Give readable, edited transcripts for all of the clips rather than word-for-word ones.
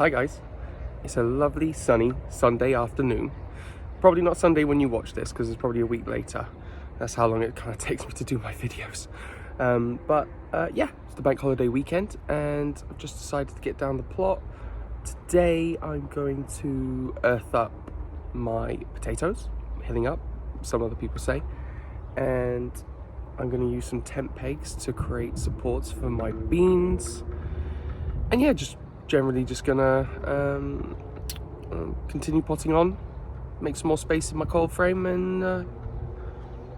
Hi guys, it's a lovely sunny Sunday afternoon. Probably not Sunday when you watch this because it's probably a week later. That's how long it kind of takes me to do my videos. Yeah, it's the bank holiday weekend and I've just decided to get down the plot. Today I'm going to earth up my potatoes, hilling up, some other people say, and I'm going to use some tent pegs to create supports for my beans. And yeah, generally just gonna continue potting on, make some more space in my cold frame, and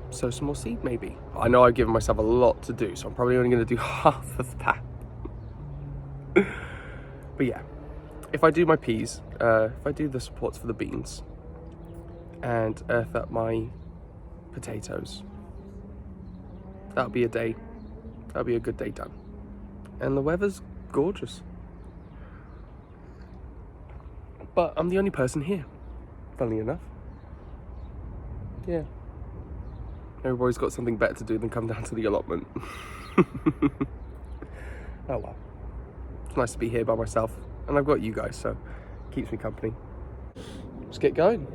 sow some more seed maybe. I know I've given myself a lot to do, so I'm probably only gonna do half of that. But yeah, if I do my peas, if I do the supports for the beans and earth up my potatoes, that'll be a day, that'll be a good day done. And the weather's gorgeous. But I'm the only person here, funnily enough. Yeah. Everybody's got something better to do than come down to the allotment. Oh well. It's nice to be here by myself. And I've got you guys, so it keeps me company. Let's get going.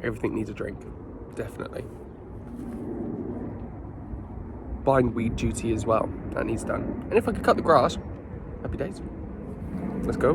Everything needs a drink. Definitely. Bindweed duty as well. That needs done. And if I could cut the grass, happy days. Let's go.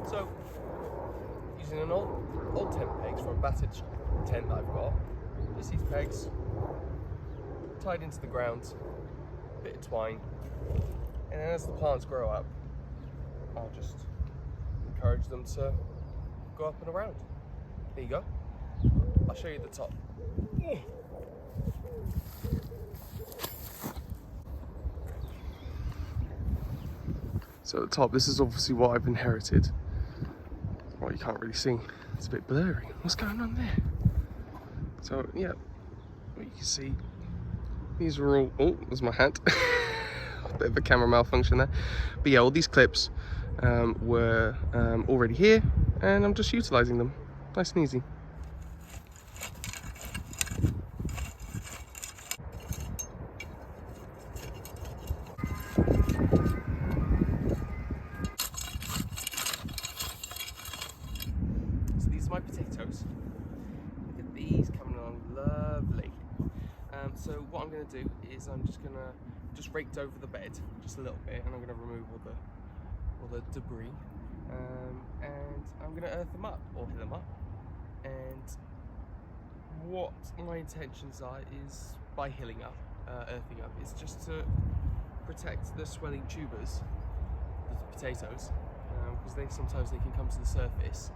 So, using an old tent pegs from a battered tent that I've got, just these pegs tied into the ground, a bit of twine, and then as the plants grow up, I'll just encourage them to go up and around. There you go. I'll show you the top. So at the top, this is obviously what I've inherited. Well, you can't really see. It's a bit blurry. What's going on there? So yeah, what you can see, these are all, oh, there's my hand. Bit of a camera malfunction there. But yeah, all these clips were already here, and I'm just utilizing them. Nice and easy. So these are my potatoes. Look at these coming along, lovely. So what I'm going to do is I'm just going to raked over the bed just a little bit, and I'm going to remove all the debris, and I'm going to earth them up or hill them up. And what my intentions are is, by hilling up, earthing up, is just to protect the swelling tubers, the potatoes, because sometimes they can come to the surface,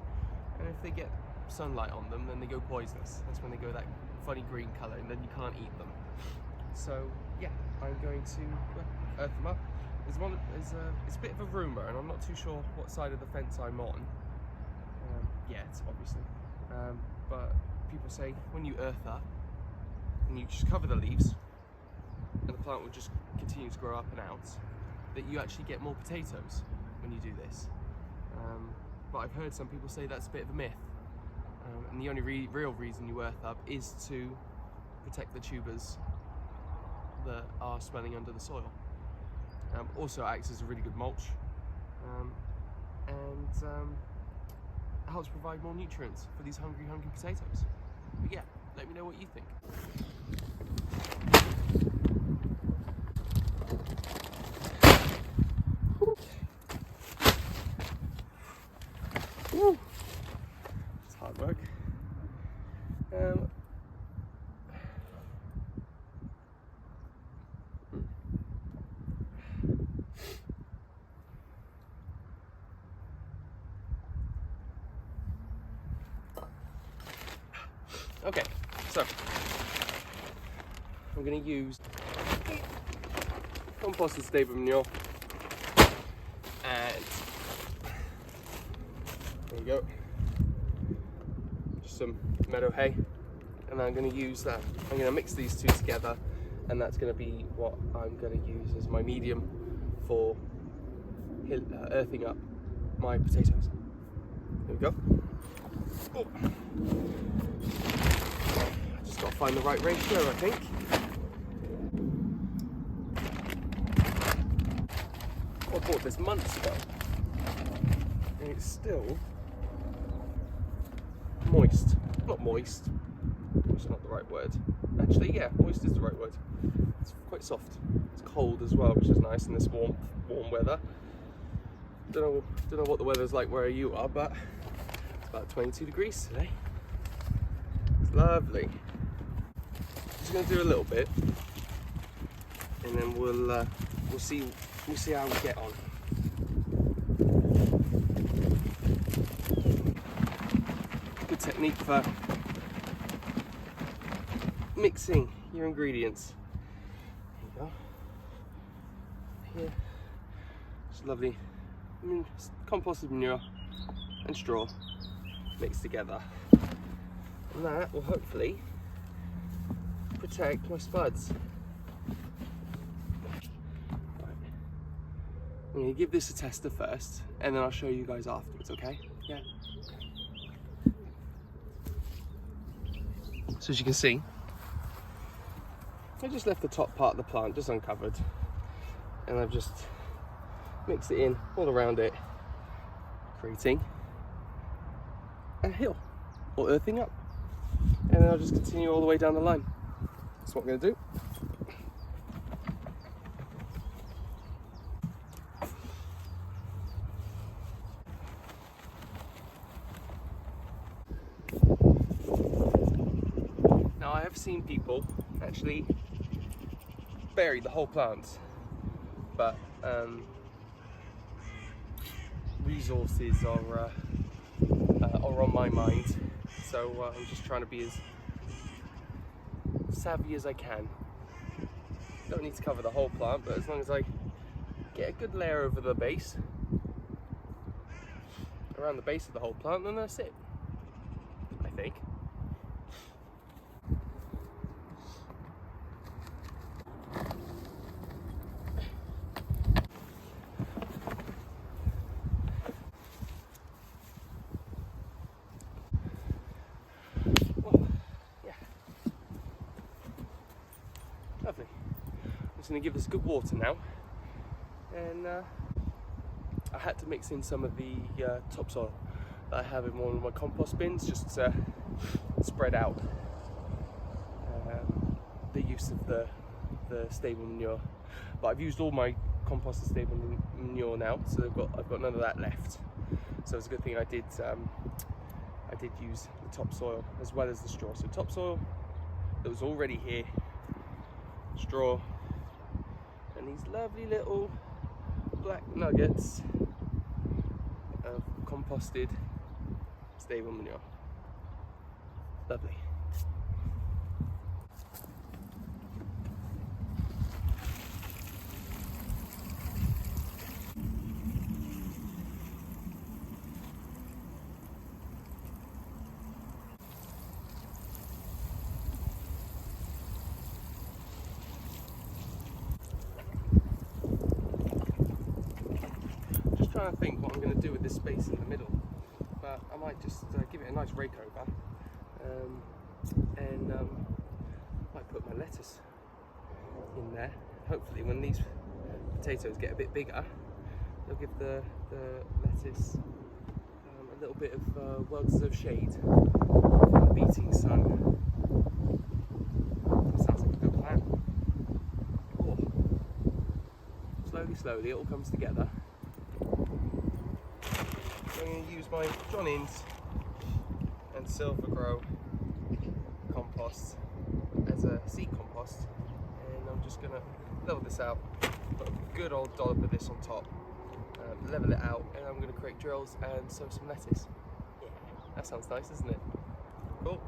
and if they get sunlight on them, then they go poisonous. That's when they go that funny green colour, and then you can't eat them. So yeah, I'm going to earth them up. It's a bit of a rumour, and I'm not too sure what side of the fence I'm on yet, obviously. But people say when you earth up and you just cover the leaves, and the plant will just continue to grow up and out, that you actually get more potatoes when you do this. But I've heard some people say that's a bit of a myth. And the only real reason you earth up is to protect the tubers that are swelling under the soil. Also acts as a really good mulch, and helps provide more nutrients for these hungry potatoes. But yeah, let me know what you think. Woo. It's hard work. Okay, so I'm going to use composted stable manure, and there you go, just some meadow hay, and I'm going to use that. I'm going to mix these two together, and that's going to be what I'm going to use as my medium for earthing up my potatoes. There we go. Oh. I just got to find the right ratio, I think. I bought this months ago, and it's still moist. Not moist, it's not the right word. Actually, yeah, moist is the right word. It's quite soft. It's cold as well, which is nice in this warm weather. Don't know what the weather's like where you are, but it's about 22 degrees today. It's lovely. Just gonna do a little bit, and then we'll see how we get on. Good technique for mixing your ingredients. There you go. Here, it's lovely. Composted manure and straw mixed together, and that will hopefully protect my spuds. Right. I'm going to give this a tester first, and then I'll show you guys afterwards, okay? Yeah. So as you can see, I just left the top part of the plant just uncovered, and I've just mixed it in all around it, creating a hill or earthing up, and then I'll just continue all the way down the line. That's what I'm going to do. Now I have seen people actually bury the whole plant, but resources are on my mind, so I'm just trying to be as savvy as I can. Don't need to cover the whole plant, but as long as I get a good layer over the base, around the base of the whole plant, then that's it, I think. Lovely. I'm just going to give this good water now, and I had to mix in some of the topsoil that I have in one of my compost bins just to spread out the use of the stable manure. But I've used all my composted stable manure now, so I've got none of that left. So it's a good thing I did use the topsoil as well as the straw. So topsoil that was already here, straw, and these lovely little black nuggets of composted stable manure. Lovely. Trying to think what I'm going to do with this space in the middle, but I might just give it a nice rake over, and might put my lettuce in there. Hopefully when these potatoes get a bit bigger, they'll give the lettuce a little bit of well-deserved shade from the beating sun. That sounds like a good plan. Oh. Slowly it all comes together. I'm going to use my John Innes and Silver Grow compost as a seed compost, and I'm just going to level this out, put a good old dollop of this on top, level it out, and I'm going to create drills and sow some lettuce. Yeah, that sounds nice, isn't it? Cool.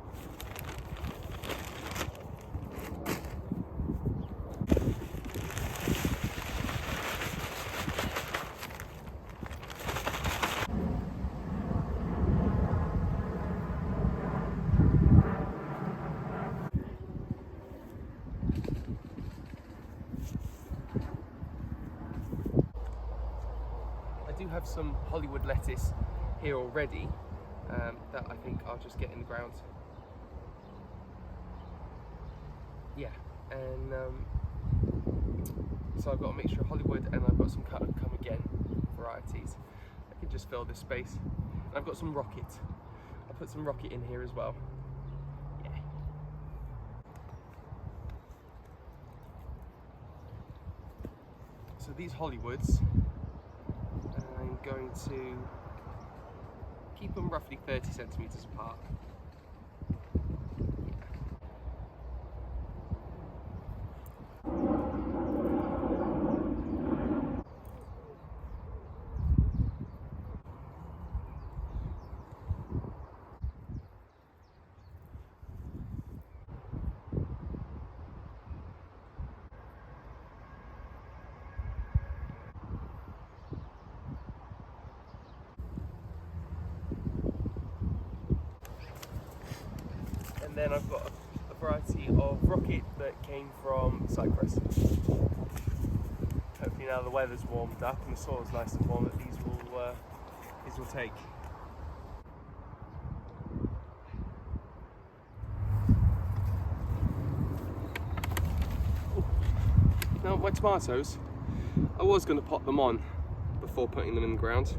have some Hollywood lettuce here already that I think I'll just get in the ground. Yeah, and so I've got a mixture of Hollywood and I've got some cut and come again varieties. I can just fill this space. And I've got some rocket. I'll put some rocket in here as well. Yeah. So these Hollywoods, I'm going to keep them roughly 30 centimeters apart. And then I've got a variety of rocket that came from Cyprus. Hopefully now the weather's warmed up and the soil's nice and warm, that these will take. Now my tomatoes, I was going to pot them on before putting them in the ground,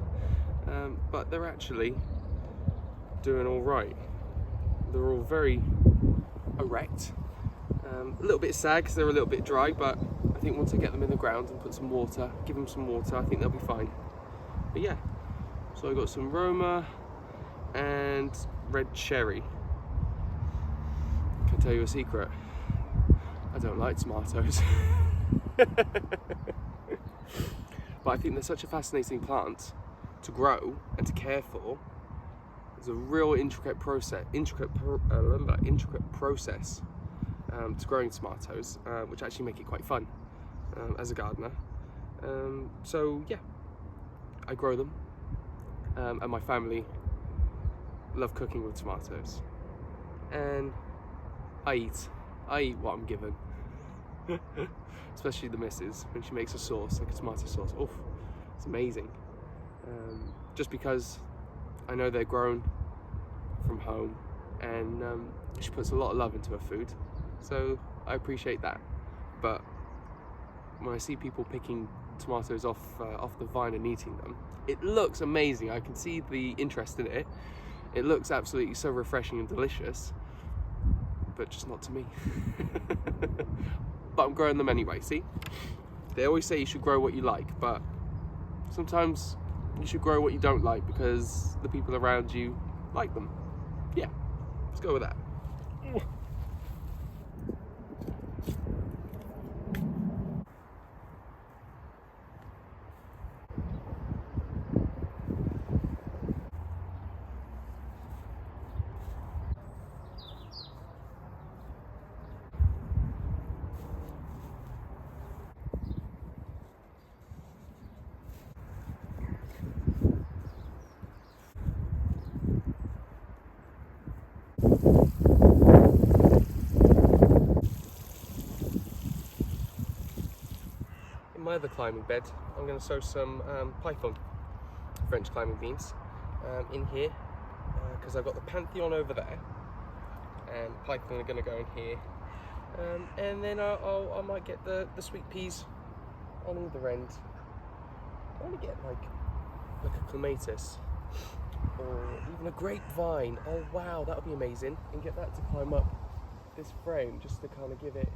but they're actually doing all right. They're all very erect, a little bit sad because they're a little bit dry, but I think once I get them in the ground and put some water, give them some water, I think they'll be fine. But yeah, so I got some Roma and red cherry. Can I tell you a secret? I don't like tomatoes. But I think they're such a fascinating plant to grow and to care for. It's a real intricate process to growing tomatoes, which actually make it quite fun as a gardener. So yeah, I grow them, and my family love cooking with tomatoes, and I eat what I'm given. Especially the missus, when she makes a sauce, like a tomato sauce. Oof, it's amazing. Just because I know they're grown from home, and she puts a lot of love into her food, so I appreciate that. But when I see people picking tomatoes off the vine and eating them, it looks amazing. I can see the interest in it. It looks absolutely so refreshing and delicious, but just not to me. But I'm growing them anyway. See, they always say you should grow what you like, but sometimes you should grow what you don't like because the people around you like them. Yeah, let's go with that. In my other climbing bed, I'm going to sow some python, French climbing beans, in here, because I've got the Pantheon over there, and python are going to go in here, and then I might get the sweet peas on either end. I want to get like a clematis or even a grapevine. Oh wow, that would be amazing, and get that to climb up this frame just to kind of give it.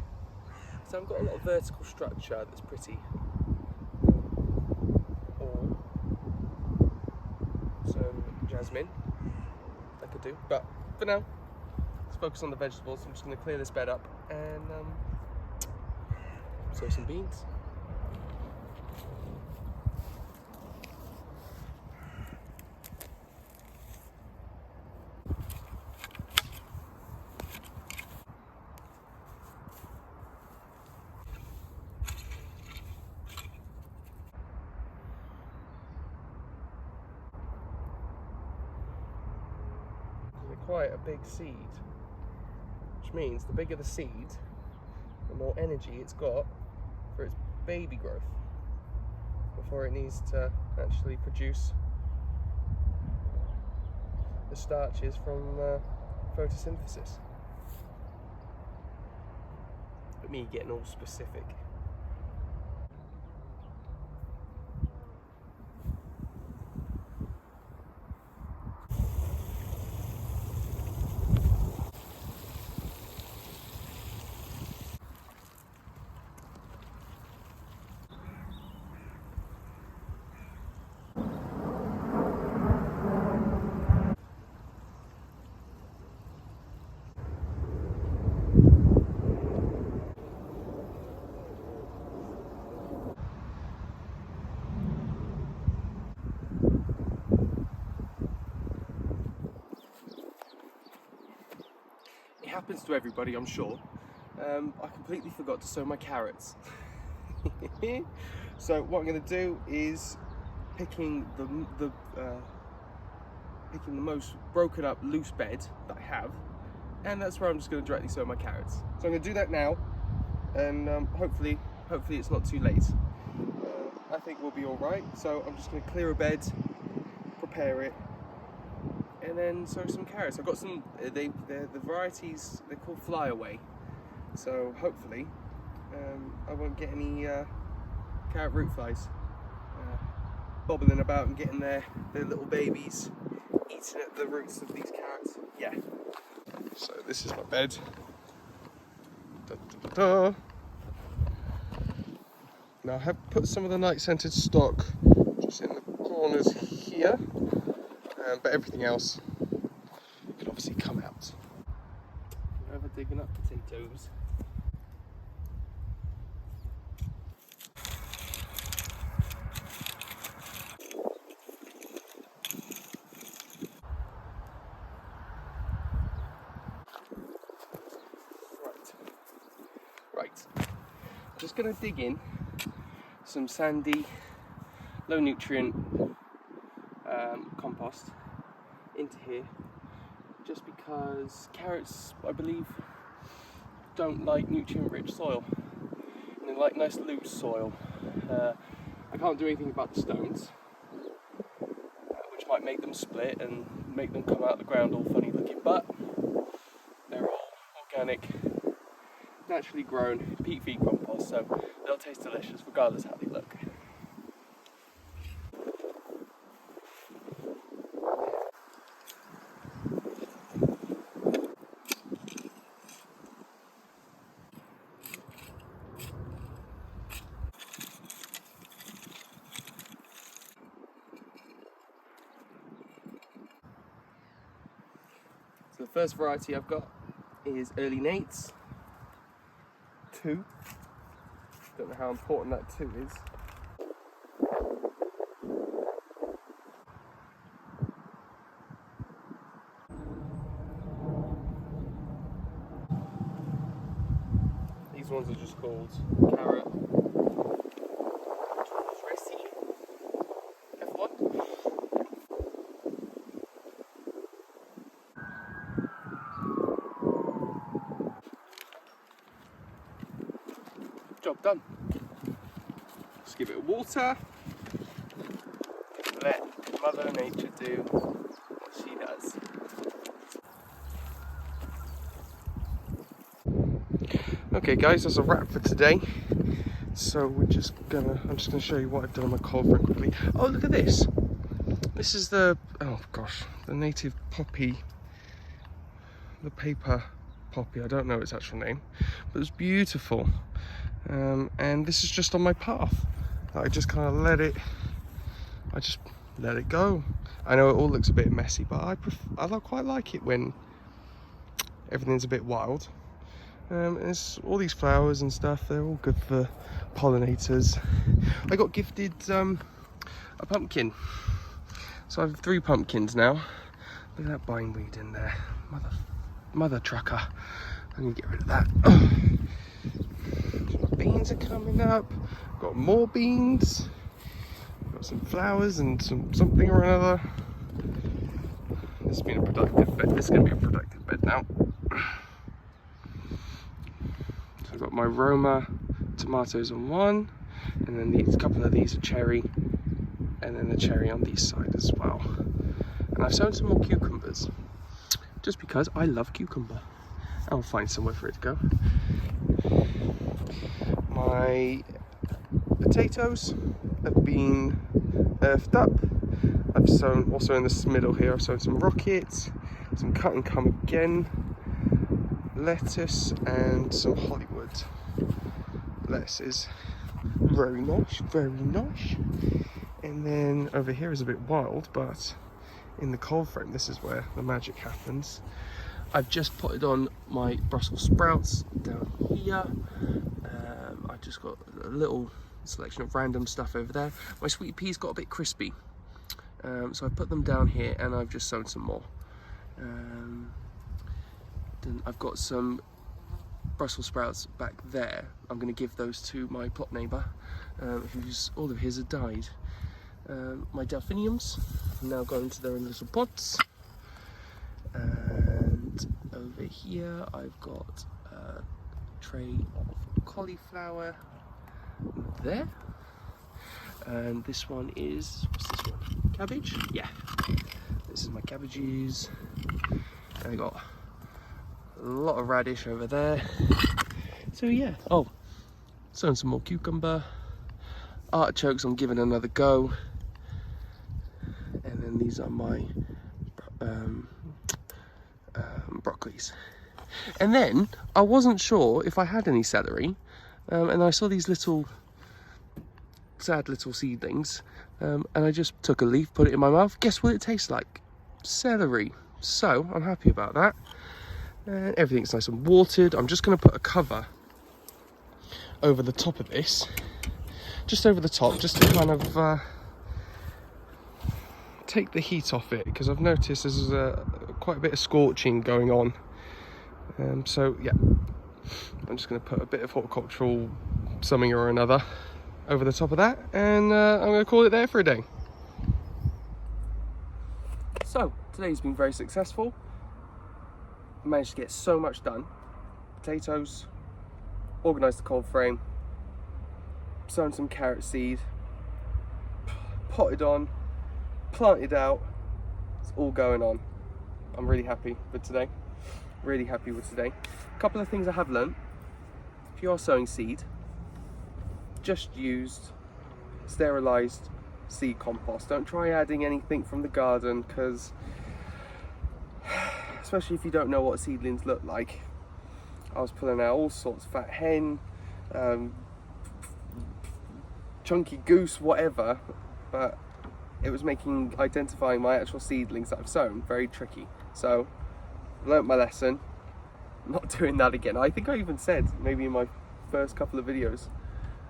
So I've got a lot of vertical structure that's pretty. Or some jasmine I could do, but for now, let's focus on the vegetables. I'm just going to clear this bed up and sow some beans. Quite a big seed, which means the bigger the seed, the more energy it's got for its baby growth. before it needs to actually produce the starches from photosynthesis. But me getting all specific. It happens to everybody, I'm sure. I completely forgot to sow my carrots. So what I'm going to do is picking the most broken up loose bed that I have, and that's where I'm just going to directly sow my carrots. So I'm going to do that now, and hopefully it's not too late. I think we'll be all right. So I'm just going to clear a bed, prepare it, and then sow some carrots. I've got some, the varieties, they're called flyaway, so hopefully I won't get any carrot root flies bobbling about and getting their little babies eating at the roots of these carrots. Yeah. So this is my bed. Da, da, da, da. Now I have put some of the night scented stock just in the corners here. But everything else can obviously come out. We're ever digging up potatoes. Right. Just going to dig in some sandy, low nutrient compost into here, just because carrots, I believe, don't like nutrient rich soil, and they like nice loose soil. I can't do anything about the stones, which might make them split and make them come out of the ground all funny looking, but they're all organic, naturally grown peat feed compost, so they'll taste delicious regardless how they look. So the first variety I've got is Early Nates 2. Don't know how important that 2 is. These ones are just called carrot. F1. Job done. Just give it water. Let Mother Nature do what she does. Okay guys, that's a wrap for today. So I'm just gonna show you what I've done on my cold frame quickly. Oh, look at this. This is the, oh gosh, the native poppy, the paper poppy. I don't know its actual name, but it's beautiful. And this is just on my path. I just kind of let it go. I know it all looks a bit messy, but I quite like it when everything's a bit wild. And it's all these flowers and stuff, they're all good for pollinators. I got gifted a pumpkin, so I have 3 pumpkins now. Look at that bindweed in there, mother trucker. I'm gonna get rid of that. My beans are coming up. Got more beans. Got some flowers and something or another. This has been a productive bed. This is going to be a productive bed now. So I've got my Roma tomatoes on one, and then a couple of these are cherry, and then the cherry on this side as well. And I've sown some more cucumbers, just because I love cucumber. I'll find somewhere for it to go. My potatoes have been earthed up. I've sown, also in this middle here, I've sown some rockets, some cut and come again, lettuce, and some Hollywood lettuces. Very nice, very nice. And then over here is a bit wild, but in the cold frame, this is where the magic happens. I've just put it on my Brussels sprouts down here. I've just got a little selection of random stuff over there. My sweet peas got a bit crispy, so I put them down here, and I've just sown some more. Then I've got some Brussels sprouts back there. I'm going to give those to my plot neighbour, who's all of his have died. My delphiniums are now going to their own little pots. And over here I've got a tray of cauliflower there. And this one is, what's this one? Cabbage? Yeah. This is my cabbages. And I got a lot of radish over there. So yeah. Oh, sown some more cucumber. Artichokes I'm giving another go. And then these are my broccolis. And then I wasn't sure if I had any celery, and I saw these little sad little seedlings, and I just took a leaf, put it in my mouth. Guess what it tastes like? Celery. So I'm happy about that. And everything's nice and watered. I'm just going to put a cover over the top of this, just over the top, just to kind of take the heat off it, because I've noticed there's quite a bit of scorching going on. So yeah, I'm just going to put a bit of horticultural something or another over the top of that, and I'm going to call it there for a day. So today's been very successful. I managed to get so much done. Potatoes, organised the cold frame, sown some carrot seed, potted on, planted out. It's all going on. I'm really happy with today. Really happy with today. A couple of things I have learnt. If you are sowing seed, just use sterilised seed compost. Don't try adding anything from the garden, because especially if you don't know what seedlings look like. I was pulling out all sorts, fat hen, chunky goose, whatever, but it was making identifying my actual seedlings that I've sown very tricky. So learnt my lesson, not doing that again. I think I even said, maybe in my first couple of videos,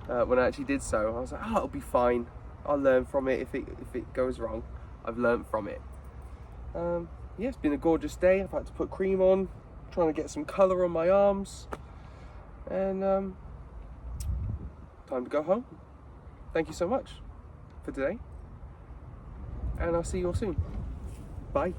when I actually did sow, I was like, oh, it'll be fine, I'll learn from it. If it goes wrong, I've learnt from it. Yeah, it's been a gorgeous day. I've had to put cream on, trying to get some colour on my arms, and time to go home. Thank you so much for today, and I'll see you all soon. Bye.